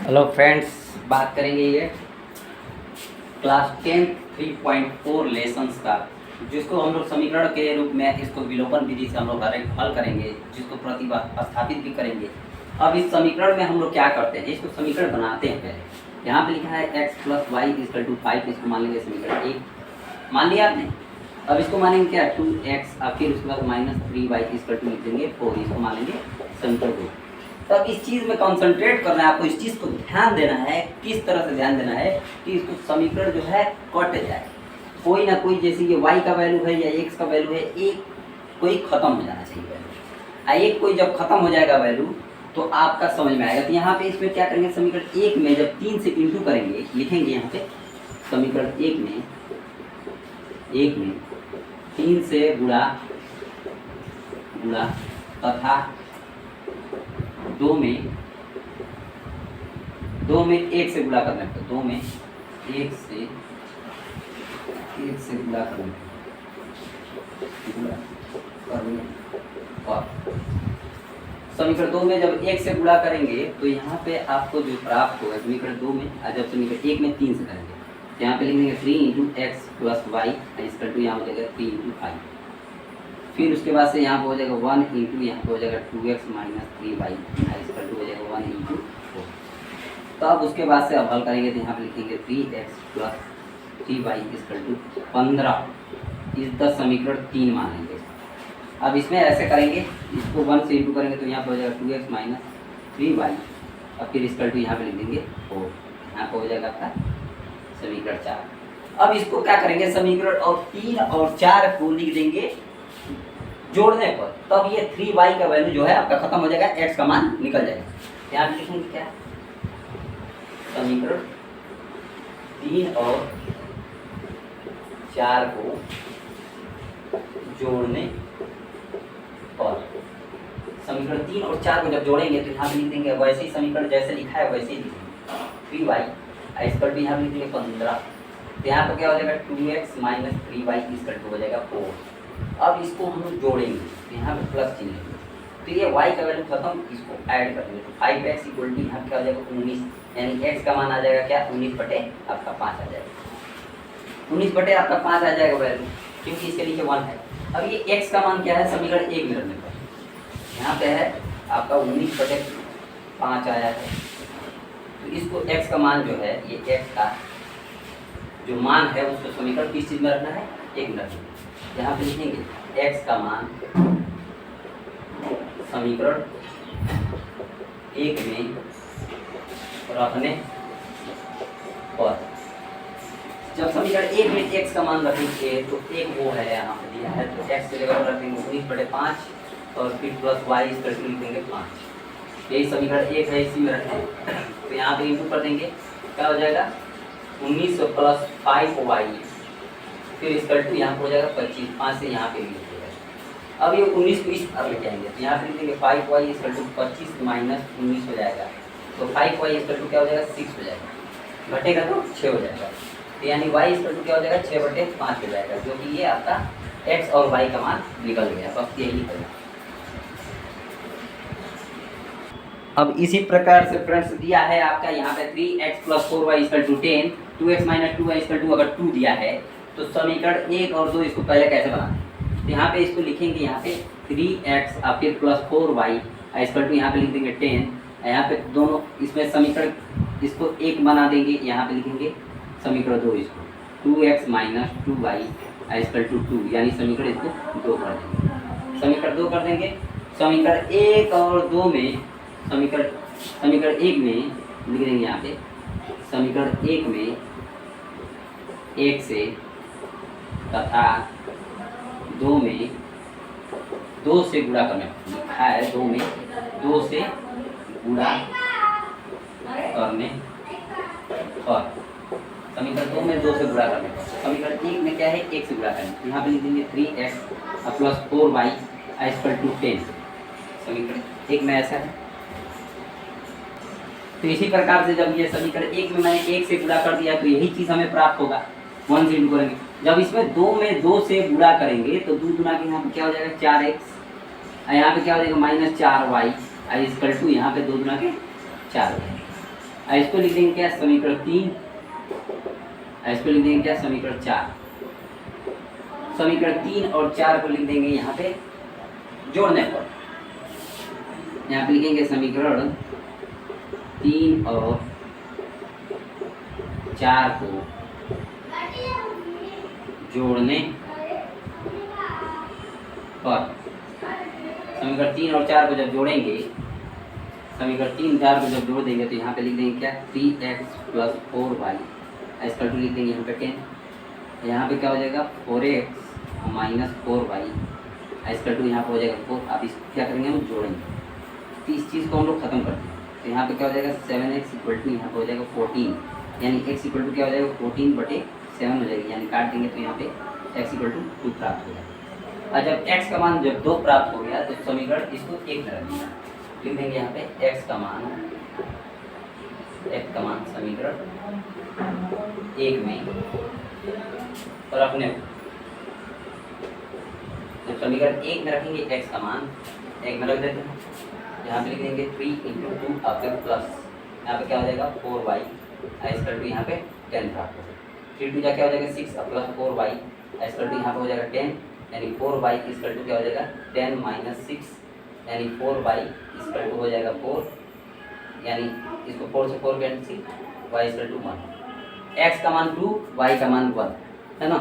Hello friends, बात करेंगे ये क्लास 10 3.4 लेसन्स का, जिसको हम लोग समीकरण के रूप में इसको विलोपन विधि से हम लोग हल करेंगे, जिसको प्रतिस्थापित भी करेंगे। अब इस समीकरण में हम लोग क्या करते हैं, इसको समीकरण बनाते हैं। पहले यहाँ पे लिखा है x + y = 5, इसको मान लेंगे समीकरण 1, मान लिया आपने। अब इसको मानेंगे क्या, 2x, और फिर उसके बाद -3y = लिख देंगे 4, इसको मान लेंगे समीकरण 2। तो अब इस चीज़ में कंसंट्रेट करना है आपको, इस चीज़ को ध्यान देना है। किस तरह से ध्यान देना है कि इसको समीकरण जो है कट जाए, कोई ना कोई, जैसे ये y का वैल्यू है या x का वैल्यू है, एक कोई खत्म हो जाना चाहिए वैल्यू। एक कोई जब खत्म हो जाएगा वैल्यू तो आपका समझ में आएगा। तो यहाँ पे इसमें क्या करेंगे, समीकरण 1 में जब 3 से इंटू करेंगे, लिखेंगे यहाँ पे समीकरण 1 में 3 से गुणा तथा 2 में 1 से गुणा करने पर, 2 में 1 से गुणा करने और समीकरण 2 में जब 1 से गुणा करेंगे तो यहाँ पे आपको जो प्राप्त होगा समीकरण 2 में, जब समीकरण 1 में 3 से करेंगे तो यहाँ पे लिखेंगे 3 × x + y = यहाँ हो जाएगा 3 × 5। फिर उसके बाद से यहाँ पे हो जाएगा 1 × यहाँ पे हो जाएगा 2x - 3y = हो जाएगा 1 × 4। तो अब उसके बाद से अब हल करेंगे तो यहाँ पे लिखेंगे 3x + 3y = 15। इस 10 समीकरण 3 मानेंगे। अब इसमें ऐसे करेंगे, इसको 1 से इंटू करेंगे तो यहाँ पे हो जाएगा 2x - 3y, और फिर = यहाँ पे लिख देंगे 4, यहाँ पे हो जाएगा आपका समीकरण 4। अब इसको क्या करेंगे, समीकरण और 3 और 4 को लिख देंगे जोड़ने पर, तब ये 3y का वैल्यू जो है आपका खत्म हो जाएगा, x का मान निकल जाएगा। यहाँ लिखेंगे क्या, समीकरण 3 और 4 को जोड़ने पर, समीकरण 3 और 4 को जब जोड़ेंगे तो यहाँ पे लिख देंगे वैसे ही, समीकरण जैसे लिखा है वैसे ही लिखेंगे 3y = यहाँ पे लिख देंगे 15। तो यहाँ पर क्या हो जाएगा 2x - 3y = हो जाएगा 4। अब इसको हम जोड़ेंगे तो यहाँ पे प्लस चिन्ह लेंगे, तो ये y का वैल्यू खत्म, इसको ऐड कर देंगे तो 5x = यहाँ पे क्या हो जाएगा 19, यानी x का मान आ जाएगा क्या, 19/5 आ जाएगा, 19/5 आ जाएगा वैल्यू, क्योंकि इसके नीचे 1 है। अब ये x का मान क्या है, समीकरण 1 में रखने पर यहाँ पे है आपका 19/5 आया है। तो इसको x का मान जो है, ये x का जो मान है उसको समीकरण किस चीज़ में रखना है, 1 में रखना है। यहाँ पे लिखेंगे x का मान समीकरण 1 में रखने पर, जब समीकरण 1 में x का मान रखेंगे तो 1 वो है यहाँ पे दिया है, तो x के जगह पर रखेंगे 19/5 और फिर प्लस y = लिख देंगे 5। यही समीकरण 1 है, इसी में रखें तो यहाँ पे इंटू कर देंगे, क्या हो जाएगा 19 + 5y, फिर = यहाँ पर हो जाएगा 25, 5 से यहाँ पे लिख देगा। अब ये 19 को इस पर लेके आएंगे तो यहाँ पे लिख देंगे 5y = 25 - 19 हो जाएगा, तो 5y = क्या हो जाएगा 6 हो जाएगा, घटेगा तो 6 हो जाएगा, तो यानी y = क्या हो जाएगा 6/5 हो जाएगा, जो कि ये आपका x और y का मान निकल गया। बस यही है। अब इसी प्रकार से फ्रेंड्स दिया है आपका यहाँ पे 3x + 4y = 10, 2x - 2y = अगर 2 दिया है तो समीकरण 1 और 2 इसको पहले कैसे बनाते हैं, तो यहाँ पे इसको लिखेंगे, यहाँ पे 3x और फिर + 4y = यहाँ पे लिख देंगे 10, यहाँ पे दोनों इसमें समीकरण इसको 1 बना देंगे, यहाँ पे लिखेंगे समीकरण 2 इसको 2x - 2y = 2, यानी समीकरण इसको 2 कर देंगे, समीकरण 2 कर देंगे। समीकरण 1 और 2 में समीकरण 1 में लिख देंगे, यहाँ पे समीकरण 1 में 1 से तथा 2 में 2 से गुणा करने लिखा है, 2 में 2 से गुणा करने पर, समीकरण 2 में 2 से गुणा करने पर, समीकरण 1 में क्या है 1 से गुणा करने, यहाँ पे लिख देंगे 3x + 4y = 10, समीकरण 1 में ऐसा है। तो इसी प्रकार से जब ये समीकरण 1 में मैंने 1 से गुणा कर दिया तो यही चीज़ हमें प्राप्त होगा, 1 से इंटू करेंगे। जब इसमें 2 में 2 से गुणा करेंगे तो 2 गुना के यहाँ पे क्या हो जाएगा 4x, यहाँ पे क्या हो जाएगा -4y = यहाँ पे 2 गुना के 4 हो जाएगा। इसको लिख देंगे क्या, समीकरण 3। इसको लिख देंगे क्या, समीकरण 4। समीकरण 3 और 4 को लिख देंगे यहाँ पे जोड़ने पर। यहाँ पे लिखेंगे समीकरण 3 और 4 को जोड़ने पर। समीकरण 3 और 4 को जब जोड़ेंगे, समीकरण 3 4 को जब जोड़ देंगे तो यहाँ पे लिख देंगे क्या, 3x + 4y इसका टू लिख देंगे यहाँ पे 10। यहाँ पे क्या हो जाएगा, 4x - 4y इसका टू यहाँ पे हो जाएगा 4। अब इसको क्या करेंगे, हम जोड़ेंगे तो इस चीज़ को हम लोग खत्म करते हैं। तो यहाँ पे क्या हो जाएगा, 7x = यहाँ पे हो जाएगा 14, यानी x = क्या हो जाएगा, 14/7 हो जाएगी, यानी काट देंगे तो यहाँ पे x = 2 प्राप्त हो जाएगा। और जब x का मान जब 2 प्राप्त हो गया तो समीकरण इसको 1 में रख देंगे। लिख देंगे यहाँ पे x का मान समीकरण 1 में रखने को। जब समीकरण 1 में रखेंगे x का मान 1 में रख देते हैं। यहाँ पे लिख देंगे 3 × 2 आपके प्लस यहाँ पे क्या हो जाएगा 4y इसका टू यहाँ पे 10 प्राप्त हो जाएगा। 3 2 क्या हो जाएगा 6 + 4y इसका टू यहाँ पे हो जाएगा 10, यानी 4y इसका टू क्या हो जाएगा 10 - 6, यानी 4y इसका टू हो जाएगा 4, यानी इसको 4 से 4 कैंसिल, y इसका टू 1। x का मान 2, y का मान 1 है ना।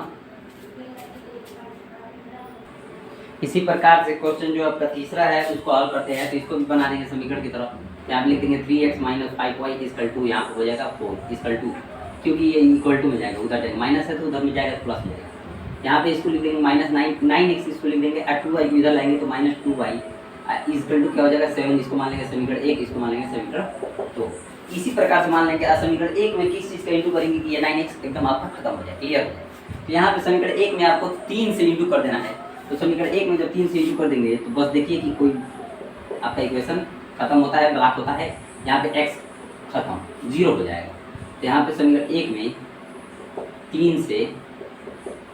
इसी प्रकार से क्वेश्चन जो आपका तीसरा है उसको हल करते हैं। तो इसको भी बना देंगे समीकरण की तरफ। यहाँ पे लिख देंगे 3x - 5y = 2, यहाँ पे हो जाएगा 4 = 2, क्योंकि ये इक्वल टू में जाएगा, उधर जाएगा माइनस है तो उधर में जाएगा तो प्लस हो जाएगा। यहाँ पे इसको लिख देंगे -9x इसको लिख देंगे, 2y को इधर लाएंगे तो -2y = क्या हो जाएगा 7। इसको मान लेंगे समीकरण 1, इसको मान लेंगे समीकरण 2। इसी प्रकार से मान लेंगे समीकरण 1 में किस चीज़ का इंटू करेंगे कि ये 9x एकदम आपका खत्म हो जाए, क्लियर हो जाए। तो यहाँ पे समीकरण 1 में आपको 3 से इंटू कर देना है। तो समीकरण 1 में जब 3 से इंटू कर देंगे तो बस देखिए कि कोई आपका इक्वेशन खत्म होता है, ब्लॉक होता है। यहाँ पे x खत्म 0 हो जाएगा। तो यहाँ पे समीकरण 1 में 3 से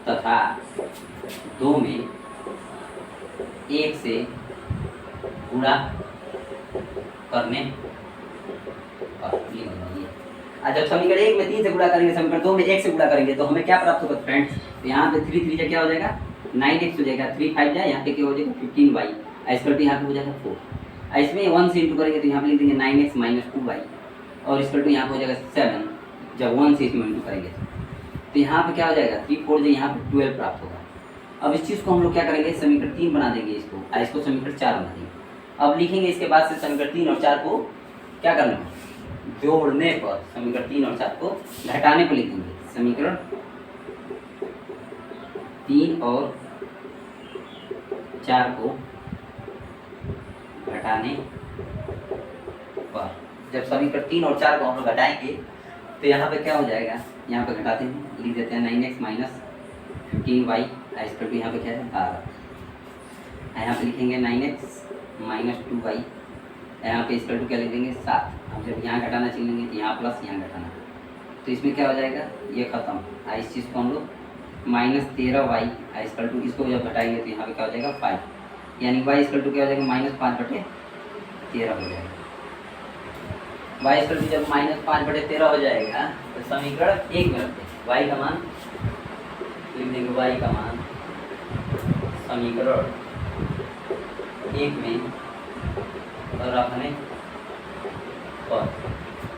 तथा 2 में 1 से गुणा करने पर जब समीकरण 1 में 3 से गुणा करेंगे, समीकरण 2 में 1 से गुणा करेंगे तो हमें क्या प्राप्त होगा फ्रेंड्स। तो यहाँ पे 3 3 क्या हो जाएगा 9x हो जाएगा, 3 5 जाए यहाँ पे क्या हो जाएगा 15y इसका यहाँ पे हो जाएगा 4। इसमें 1 से इंटू करेंगे तो यहाँ पे लिख देंगे 9x - 2y और इसका यहाँ पे हो जाएगा 7। जब 1 से इसमें इंटू करेंगे तो यहाँ पे क्या हो जाएगा 3 4 यहाँ पे 12 प्राप्त होगा। अब इस चीज़ को हम लोग क्या करेंगे, समीकरण 3 बना देंगे, इसको समीकरण 4 बना देंगे। अब लिखेंगे इसके बाद से समीकरण 3 और 4 को क्या करना है, जोड़ने पर। समीकरण 3 और 4 को घटाने पर लिखेंगे, समीकरण 3 और 4 को घटाने पर। जब समीकरण 3 और 4 को हम लोग घटाएंगे तो यहाँ पे क्या हो जाएगा, यहाँ पे घटाते हैं, लिख देते हैं 9x - 15y इसका टू यहाँ पे क्या है 12। यहाँ पे लिखेंगे 9x - 2y, यहाँ पे इसका टू क्या लिख देंगे 7। अब जब यहाँ घटाना चलेंगे तो यहाँ प्लस यहाँ घटाना, तो इसमें क्या हो जाएगा ये खत्म। इस चीज़ को हम लोग -13y इसका टू, इसको जब घटाएंगे तो यहाँ पे क्या हो जाएगा 5, यानी y इसका टू क्या हो जाएगा -5/13 हो जाएगा। y इसका टू जब -5/13 हो जाएगा तो समीकरण 1 में रखते हैं y का मान, लिख देंगे y का मान समीकरण 1 में रखने पर।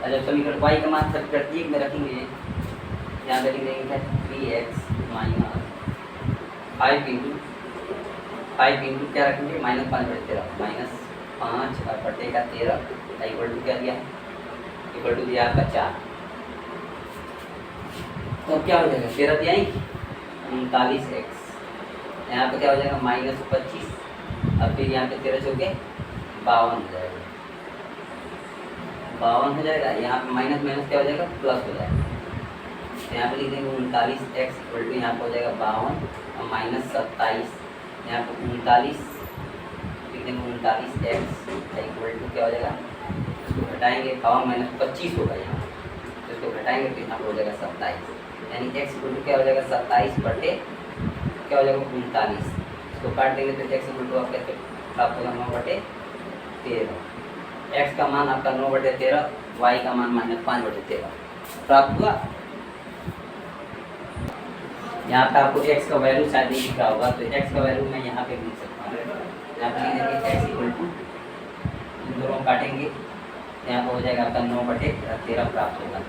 जब समीकरण y का मान समीकरण 1 में रखेंगे, यहाँ पे लिख देंगे 3x - 5 × क्या रखेंगे -5/13 -5/13 इक्वल टू क्या दिया है, इक्वल टू दिया आपका 4। तो अब क्या हो जाएगा 13 दिया 39x, यहाँ पे क्या हो जाएगा -25, अब फिर यहाँ पे 13 चौके 52 हो जाएगा, 52 हो जाएगा। यहाँ पे माइनस माइनस क्या हो जाएगा प्लस हो जाएगा। यहाँ पे लिख देंगे 39x इक्वल टू यहाँ पे हो जाएगा 52 और -27, यहाँ पे 39 लिख देंगे 39x इक्वल टू क्या हो जाएगा, इसको घटाएंगे 52 - 25 होगा यहाँ, तो इसको घटाएंगे तो यहाँ पे हो जाएगा 27, यानी x इक्वल टू क्या हो जाएगा 27 बटे क्या हो जाएगा 39। इसको काट देंगे तो x इक्वल टू आपका प्राप्त होगा 9/13। x का मान आपका 9/13 y का मान -5/13 प्राप्त हुआ। यहाँ पे आपको x का वैल्यू शायद नहीं दिख रहा होगा, तो x का वैल्यू मैं यहाँ पे लिख सकता हूँ। यहाँ पे लिख देंगे x इक्वल टू, इन दोनों काटेंगे, यहाँ पर हो जाएगा आपका 9/13 प्राप्त होगा।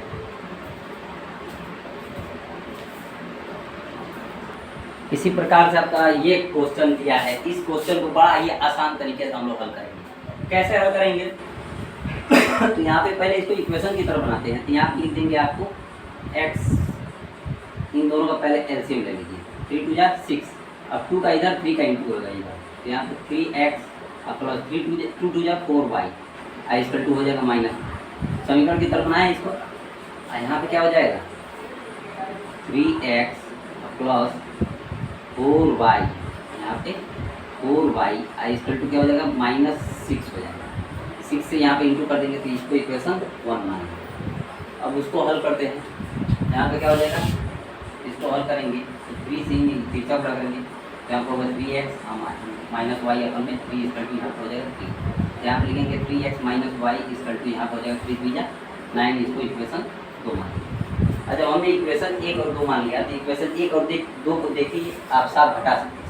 इसी प्रकार से आपका ये क्वेश्चन दिया है। इस क्वेश्चन को बड़ा ही आसान तरीके से हम लोग हल करेंगे। कैसे हल करेंगे? तो यहाँ पे पहले इसको इक्वेशन की तरह बनाते हैं। तो यहाँ लिख देंगे आपको x, इन दोनों का पहले एलसीएम ले लीजिए, 3 2 जा 6, अब 2 का इधर 3 का इंटू होगा इधर, तो यहाँ पे 3x प्लस 2 2 जा 4y आई इसका 2 हो जाएगा माइनस, समीकरण की तरफ बनाए इसको। यहाँ पे क्या हो जाएगा 3x प्लस 4y, यहाँ पे 4y आई इसका 2 क्या हो जाएगा -6 हो जाएगा। 6 से यहाँ पे इंटू कर देंगे तो इसको इक्वेशन 1 मानेंगे। अब उसको हल करते हैं। यहाँ पे क्या हो जाएगा, इसको हल करेंगे तो 3 से तीसरा बड़ा करेंगे, तो यहाँ पर होगा 3x माइनस वाई अपन में 3 इसका 2 यहाँ पर हो जाएगा 3। यहाँ पर लिखेंगे 3x माइनस वाई इसका 2 यहाँ पर हो जाएगा 3 3 9, इसको इक्वेशन 2 मानेंगे। अच्छा, हमने इक्वेशन 1 और 2 मान लिया, तो इक्वेशन 1 और 2 को देखिए आप साफ घटा सकते हैं।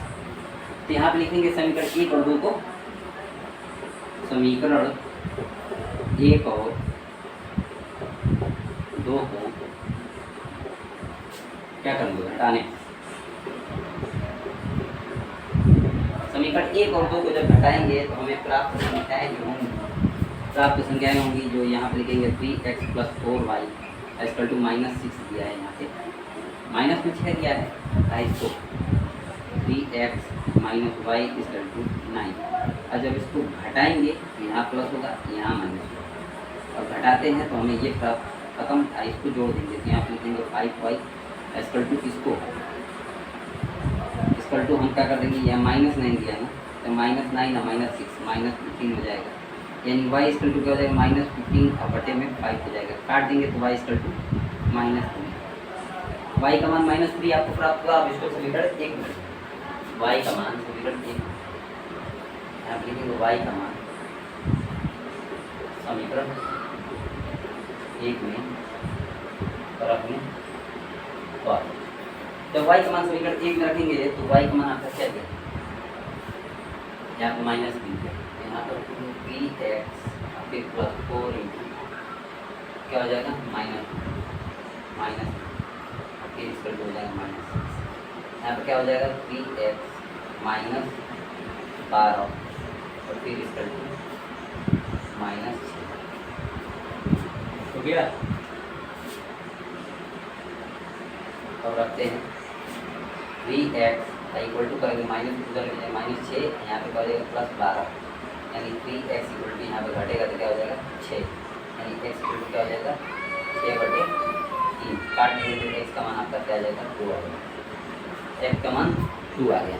तो यहाँ पे लिखेंगे समीकरण 1 और 2 को, समीकरण 1 और 2 को क्या करेंगे घटाने। समीकरण 1 और 2 को जब घटाएंगे तो हमें प्राप्त संख्याएं जो होंगी, प्राप्त संख्याएं होंगी जो यहाँ पे लिखेंगे 3x plus 4y is equal to -6 दिया है, यहाँ पे माइनस में 6 दिया है, इसको 3x minus Y is equal to 9। और जब इसको घटाएंगे तो यहाँ प्लस होगा, यहाँ माइनस होगा। और घटाते हैं तो हमें ये प्राप्त खत्म, इसको जोड़ देंगे तो यहाँ पे लिखेंगे 5y इसकल टू, इसको इसकल टू हम क्या कर देंगे, यहाँ -9 दिया है ना, तो -9 ना -6 -15 हो जाएगा, यानी y इसकल टू क्या हो जाएगा -15 और बटे में 5 हो जाएगा। काट देंगे तो y इसकल टू -3, y का मान -3 आपको प्राप्त हुआ। अब इसको समीकरण 1 में y का मान समीकरण 1 यहाँ लिखेंगे y का मान समीकरण 1 में तरफ में, और जब y का मान समीकरण 1 में रखेंगे तो y का मान आपका क्या दिया, यहाँ पर -3, यहाँ पर 3x आपके प्लस 4 इंटू क्या हो जाएगा माइनस फिर इसका हो जाएगा -6, यहाँ पर क्या हो जाएगा 3x माइनस 12 और फिर इसका -6 हो गया। अब रखते हैं 3x इक्वल टू करेंगे माइनस उधर -6, यहाँ पे करेंगे +12, यानी 3x इक्वल टू यहाँ पे घटेगा तो क्या हो जाएगा 6, यानी x इक्वल टू क्या हो जाएगा 6/3। काटने के लिए x का मान आपका क्या आ जाएगा 2 आ जाएगा, x का मान 2 आ गया।